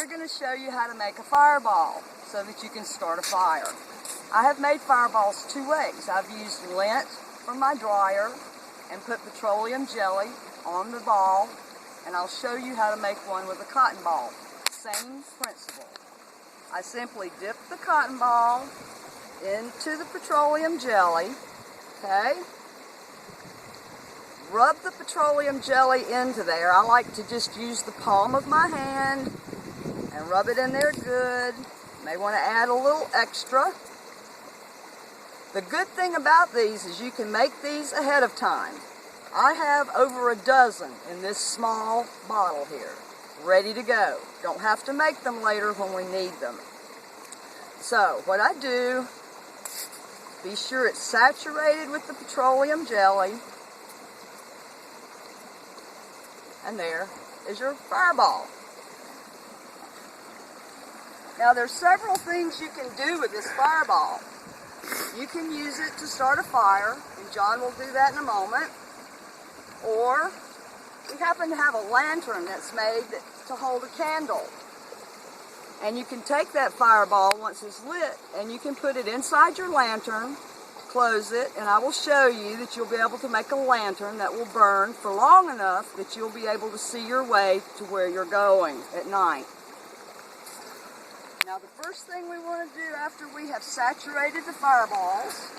we're going to show you how to make a fireball so that you can start a fire. I have made fireballs two ways. I've used lint from my dryer and put petroleum jelly on the ball, and I'll show you how to make one with a cotton ball. Same principle. I simply dip the cotton ball into the petroleum jelly, okay? Rub the petroleum jelly into there. I like to just use the palm of my hand and rub it in there good. You may want to add a little extra. The good thing about these is you can make these ahead of time. I have over a dozen in this small bottle here, ready to go. Don't have to make them later when we need them. So what I do, be sure it's saturated with the petroleum jelly. And there is your fireball. Now there's several things you can do with this fireball. You can use it to start a fire, and John will do that in a moment. Or we happen to have a lantern that's made to hold a candle. And you can take that fireball once it's lit and you can put it inside your lantern, close it, and I will show you that you'll be able to make a lantern that will burn for long enough that you'll be able to see your way to where you're going at night. Now the first thing we want to do after we have saturated the fireballs,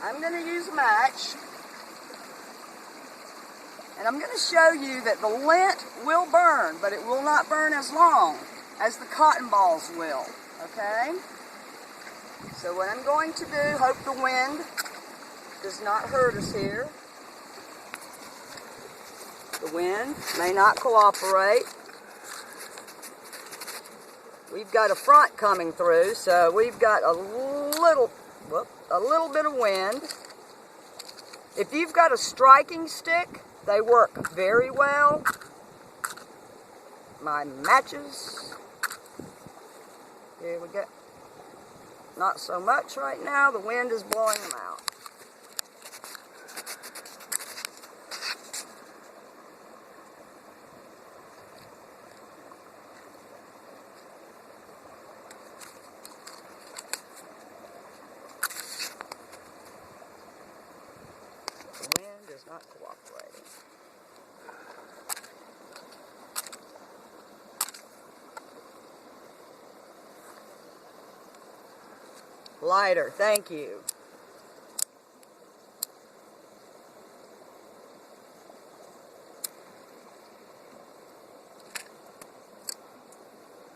I'm going to use a match, and I'm going to show you that the lint will burn, but it will not burn as long as the cotton balls will, okay? So what I'm going to do, hope the wind does not hurt us here. The wind may not cooperate. We've got a front coming through, so we've got a little bit of wind. If you've got a striking stick, they work very well. My matches, here we go. Not so much right now, the wind is blowing them out. The wind is not cooperating. Lighter, thank you.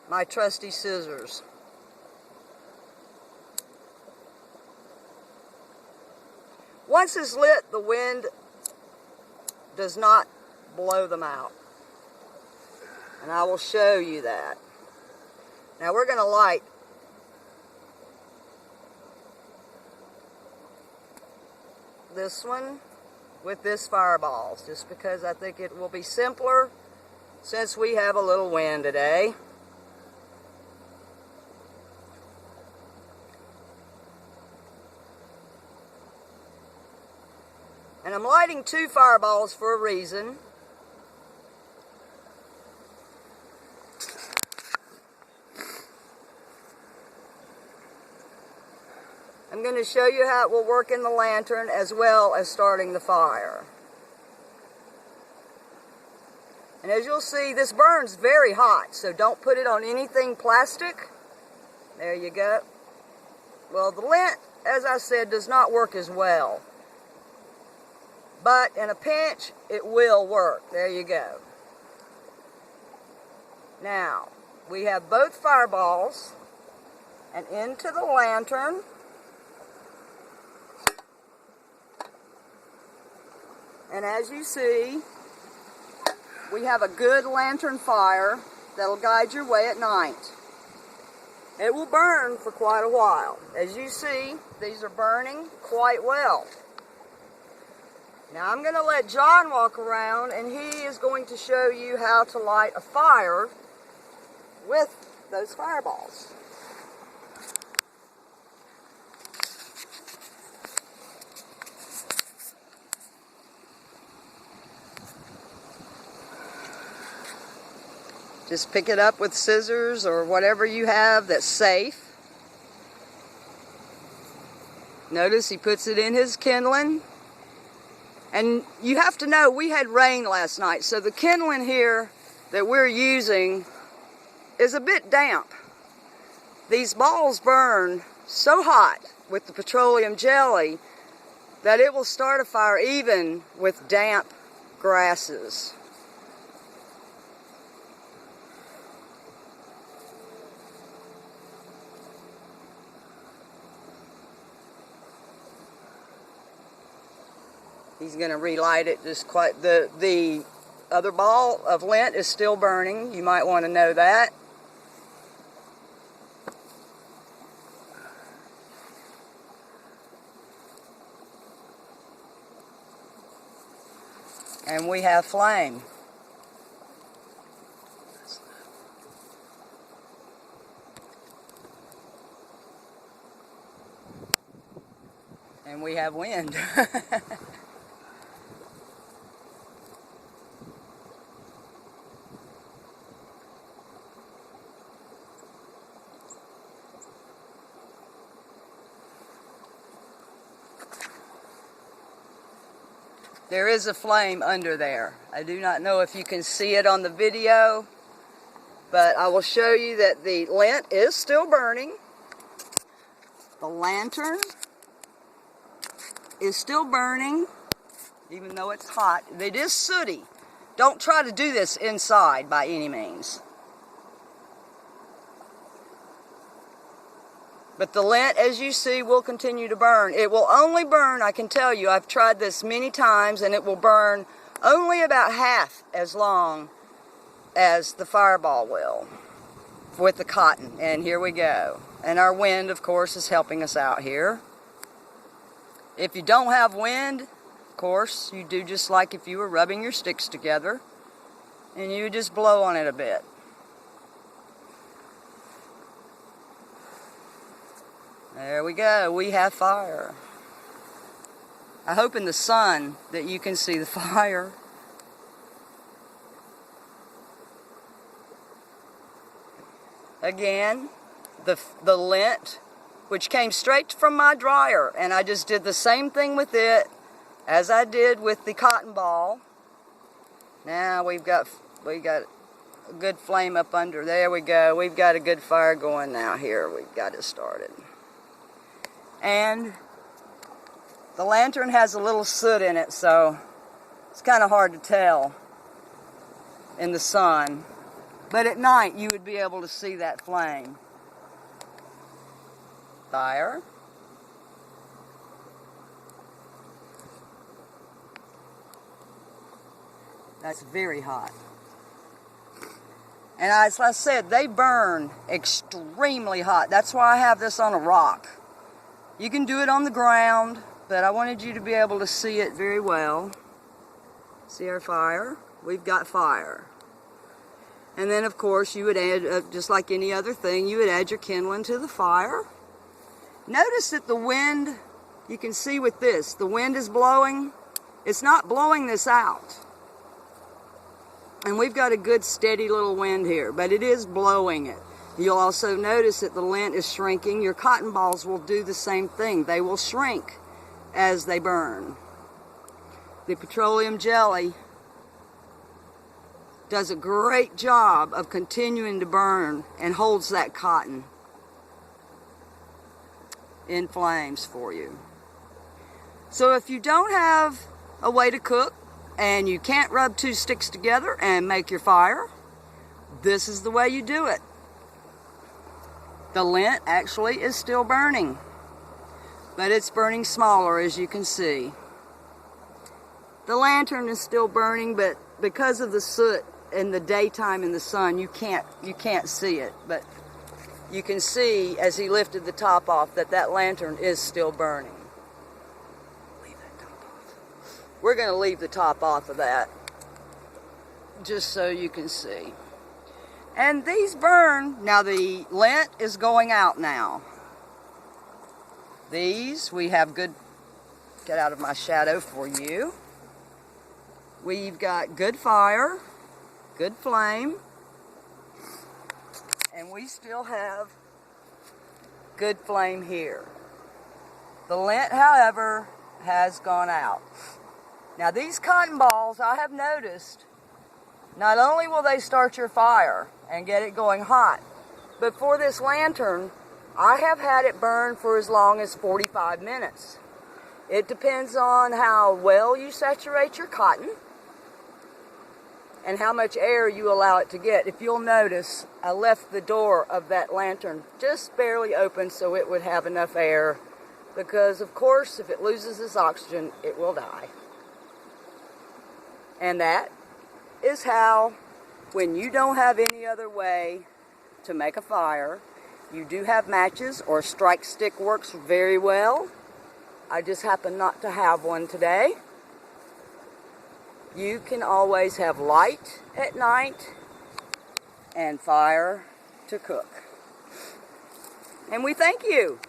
My trusty scissors. Once it's lit, the wind does not blow them out. And I will show you that. Now we're going to light this one with this fireball, just because I think it will be simpler since we have a little wind today. And I'm lighting two fireballs for a reason. I'm going to show you how it will work in the lantern as well as starting the fire. And as you'll see, this burns very hot, so don't put it on anything plastic. There you go. Well, the lint, as I said, does not work as well. But in a pinch, it will work. There you go. Now, we have both fireballs, and into the lantern. And as you see, we have a good lantern fire that'll guide your way at night. It will burn for quite a while. As you see, these are burning quite well. Now I'm going to let John walk around, and he is going to show you how to light a fire with those fireballs. Just pick it up with scissors or whatever you have that's safe. Notice he puts it in his kindling. And you have to know, we had rain last night, so the kindling here that we're using is a bit damp. These balls burn so hot with the petroleum jelly that it will start a fire even with damp grasses. He's going to relight it just quite. The other ball of lint is still burning. You might want to know that. And we have flame. And we have wind. There is a flame under there. I do not know if you can see it on the video, but I will show you that the lint is still burning. The lantern is still burning, even though it's hot. It is sooty. Don't try to do this inside by any means. But the lint, as you see, will continue to burn. It will only burn, I can tell you, I've tried this many times, and it will burn only about half as long as the fireball will with the cotton. And here we go. And our wind, of course, is helping us out here. If you don't have wind, of course, you do just like if you were rubbing your sticks together, and you just blow on it a bit. There we go, we have fire. I hope in the sun that you can see the fire. Again, the lint, which came straight from my dryer, and I just did the same thing with it as I did with the cotton ball. Now we got a good flame up under. There we go. We've got a good fire going now here. We've got it started. And the lantern has a little soot in it, so it's kind of hard to tell in the sun. But at night, you would be able to see that flame. Fire. That's very hot. And as I said, they burn extremely hot. That's why I have this on a rock. You can do it on the ground, but I wanted you to be able to see it very well. See our fire? We've got fire. And then, of course, you would add, just like any other thing, you would add your kindling to the fire. Notice that the wind, you can see with this, the wind is blowing. It's not blowing this out. And we've got a good steady little wind here, but it is blowing it. You'll also notice that the lint is shrinking. Your cotton balls will do the same thing. They will shrink as they burn. The petroleum jelly does a great job of continuing to burn and holds that cotton in flames for you. So if you don't have a way to cook and you can't rub two sticks together and make your fire, this is the way you do it. The lint actually is still burning, but it's burning smaller, as you can see. The lantern is still burning, but because of the soot in the daytime in the sun, you can't see it. But you can see as he lifted the top off that lantern is still burning. Leave that top off. We're going to leave the top off of that, just so you can see. And these burn. Now the lint is going out now. These, we have good, get out of my shadow for you. We've got good fire, good flame. and we still have good flame here. The lint, however, has gone out. Now these cotton balls, I have noticed, not only will they start your fire and get it going hot, but for this lantern, I have had it burn for as long as 45 minutes. It depends on how well you saturate your cotton and how much air you allow it to get. If you'll notice, I left the door of that lantern just barely open so it would have enough air, because of course if it loses its oxygen, it will die. And that is how, when you don't have any other way to make a fire, you do have matches, or strike stick works very well. I just happen not to have one today. You can always have light at night and fire to cook. And we thank you.